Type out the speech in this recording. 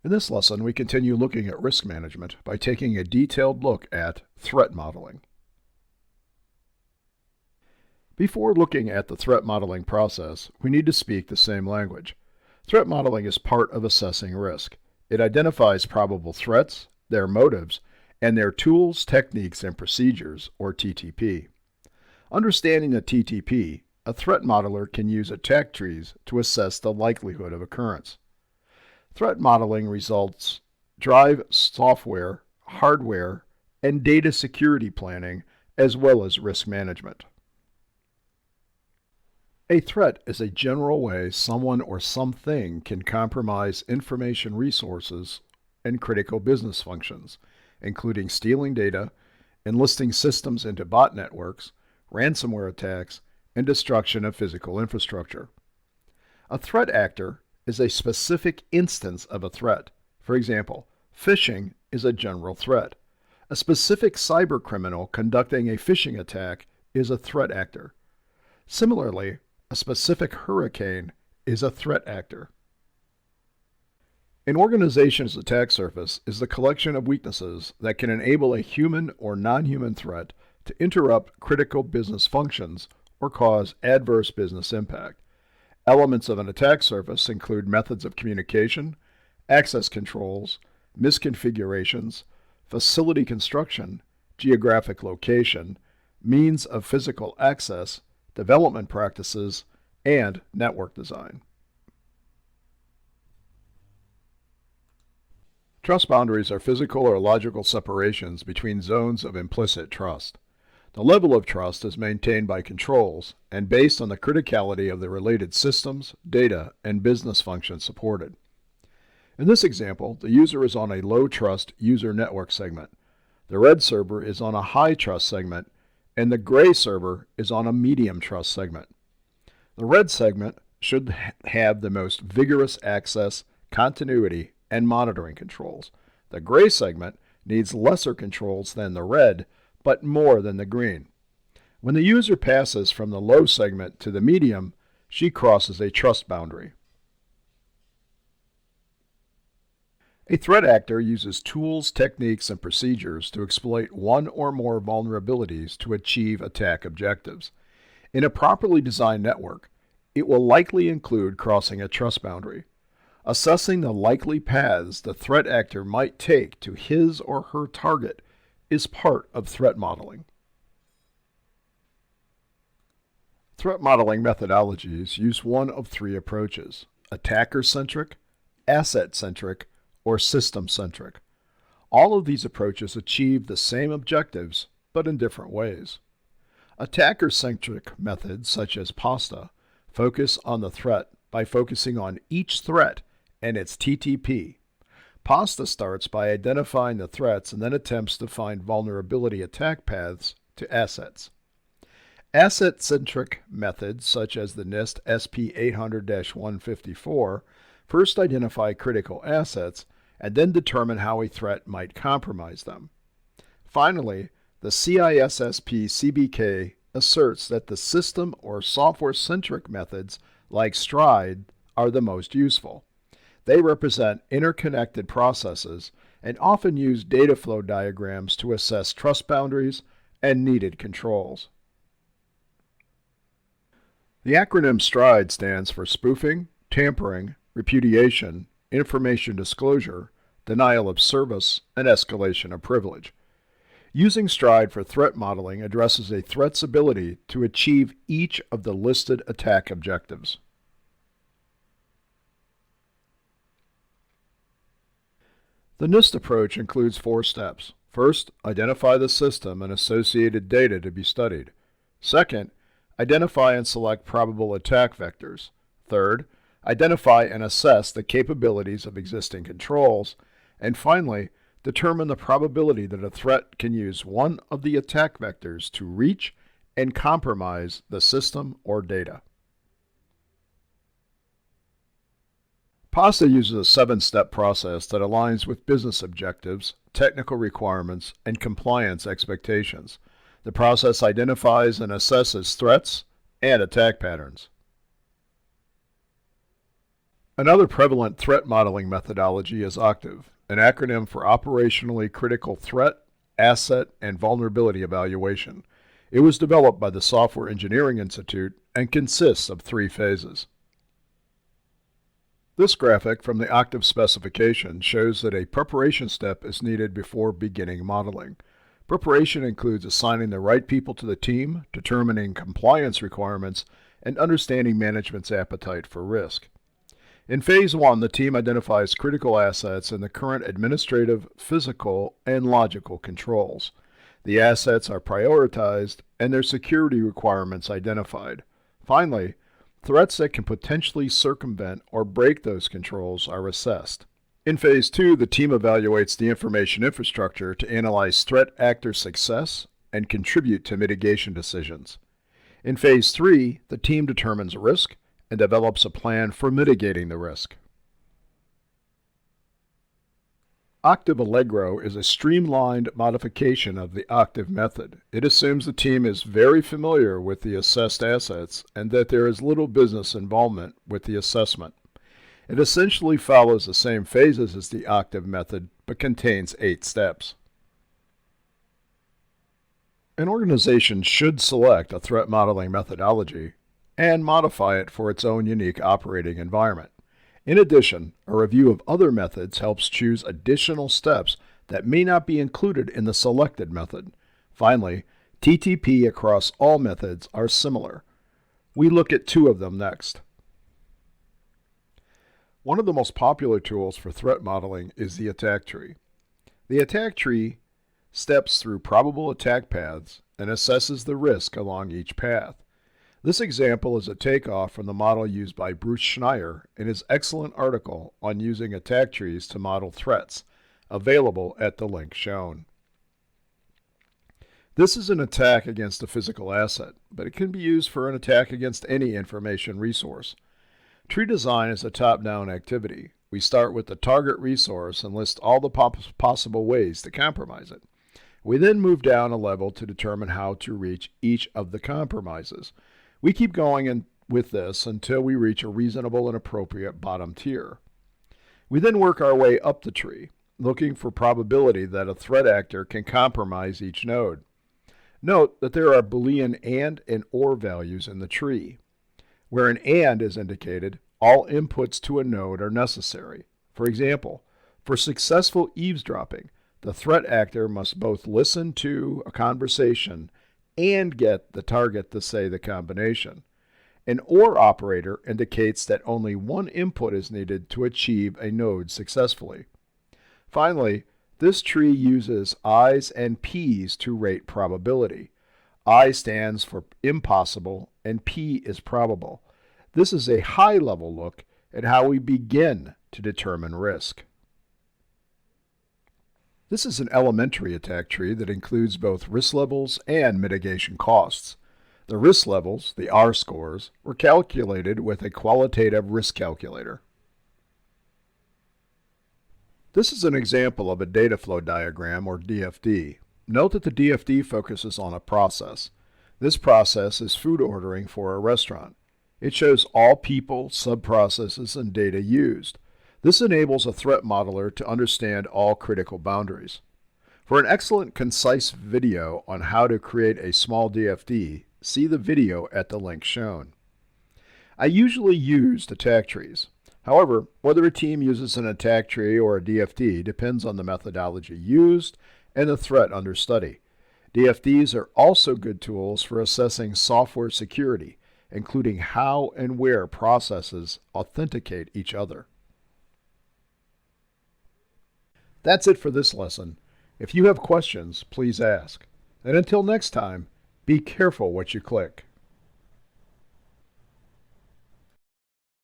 In this lesson, we continue looking at risk management by taking a detailed look at threat modeling. Before looking at the threat modeling process, we need to speak the same language. Threat modeling is part of assessing risk. It identifies probable threats, their motives, and their tools, techniques, and procedures, or TTP. Understanding the TTP, a threat modeler can use attack trees to assess the likelihood of occurrence. Threat modeling results drive software, hardware, and data security planning, as well as risk management. A threat is a general way someone or something can compromise information resources and critical business functions, including stealing data, enlisting systems into bot networks, ransomware attacks, and destruction of physical infrastructure. A threat actor is a specific instance of a threat. For example, phishing is a general threat. A specific cybercriminal conducting a phishing attack is a threat actor. Similarly, a specific hurricane is a threat actor. An organization's attack surface is the collection of weaknesses that can enable a human or non-human threat to interrupt critical business functions or cause adverse business impact. Elements of an attack surface include methods of communication, access controls, misconfigurations, facility construction, geographic location, means of physical access, development practices, and network design. Trust boundaries are physical or logical separations between zones of implicit trust. The level of trust is maintained by controls and based on the criticality of the related systems, data, and business functions supported. In this example, the user is on a low-trust user network segment. The red server is on a high-trust segment, and the gray server is on a medium trust segment. The red segment should have the most vigorous access, continuity, and monitoring controls. The gray segment needs lesser controls than the red, but more than the green. When the user passes from the low segment to the medium, she crosses a trust boundary. A threat actor uses tools, techniques, and procedures to exploit one or more vulnerabilities to achieve attack objectives. In a properly designed network, it will likely include crossing a trust boundary. Assessing the likely paths the threat actor might take to his or her target is part of threat modeling. Threat modeling methodologies use one of three approaches: attacker-centric, asset-centric, or system-centric. All of these approaches achieve the same objectives, but in different ways. Attacker-centric methods, such as PASTA, focus on the threat by focusing on each threat and its TTP. PASTA starts by identifying the threats and then attempts to find vulnerability attack paths to assets. Asset-centric methods, such as the NIST SP 800-154, first identify critical assets and then determine how a threat might compromise them. Finally, the CISSP CBK asserts that the system or software-centric methods like STRIDE are the most useful. They represent interconnected processes and often use data flow diagrams to assess trust boundaries and needed controls. The acronym STRIDE stands for spoofing, tampering, repudiation, information disclosure, denial of service, and escalation of privilege. Using STRIDE for threat modeling addresses a threat's ability to achieve each of the listed attack objectives. The NIST approach includes 4 steps. First, identify the system and associated data to be studied. Second, identify and select probable attack vectors. Third, identify and assess the capabilities of existing controls. And finally, determine the probability that a threat can use one of the attack vectors to reach and compromise the system or data. PASTA uses a 7-step process that aligns with business objectives, technical requirements, and compliance expectations. The process identifies and assesses threats and attack patterns. Another prevalent threat modeling methodology is OCTAVE, an acronym for Operationally Critical Threat, Asset, and Vulnerability Evaluation. It was developed by the Software Engineering Institute and consists of 3 phases. This graphic from the OCTAVE specification shows that a preparation step is needed before beginning modeling. Preparation includes assigning the right people to the team, determining compliance requirements, and understanding management's appetite for risk. In Phase 1, the team identifies critical assets and the current administrative, physical, and logical controls. The assets are prioritized and their security requirements identified. Finally, threats that can potentially circumvent or break those controls are assessed. In Phase 2, the team evaluates the information infrastructure to analyze threat actor success and contribute to mitigation decisions. In Phase 3, the team determines risk and develops a plan for mitigating the risk. OCTAVE Allegro is a streamlined modification of the OCTAVE method. It assumes the team is very familiar with the assessed assets and that there is little business involvement with the assessment. It essentially follows the same phases as the OCTAVE method, but contains 8 steps. An organization should select a threat modeling methodology and modify it for its own unique operating environment. In addition, a review of other methods helps choose additional steps that may not be included in the selected method. Finally, TTP across all methods are similar. We look at 2 of them next. One of the most popular tools for threat modeling is the attack tree. The attack tree steps through probable attack paths and assesses the risk along each path. This example is a takeoff from the model used by Bruce Schneier in his excellent article on using attack trees to model threats, available at the link shown. This is an attack against a physical asset, but it can be used for an attack against any information resource. Tree design is a top-down activity. We start with the target resource and list all the possible ways to compromise it. We then move down a level to determine how to reach each of the compromises. We keep going with this until we reach a reasonable and appropriate bottom tier. We then work our way up the tree, looking for probability that a threat actor can compromise each node. Note that there are Boolean and or values in the tree. Where an and is indicated, all inputs to a node are necessary. For example, for successful eavesdropping, the threat actor must both listen to a conversation and get the target to say the combination. An OR operator indicates that only one input is needed to achieve a node successfully. Finally, this tree uses I's and P's to rate probability. I stands for impossible and P is probable. This is a high-level look at how we begin to determine risk. This is an elementary attack tree that includes both risk levels and mitigation costs. The risk levels, the R scores, were calculated with a qualitative risk calculator. This is an example of a data flow diagram, or DFD. Note that the DFD focuses on a process. This process is food ordering for a restaurant. It shows all people, sub-processes, and data used. This enables a threat modeler to understand all critical boundaries. For an excellent, concise video on how to create a small DFD, see the video at the link shown. I usually use attack trees. However, whether a team uses an attack tree or a DFD depends on the methodology used and the threat under study. DFDs are also good tools for assessing software security, including how and where processes authenticate each other. That's it for this lesson. If you have questions, please ask. And until next time, be careful what you click.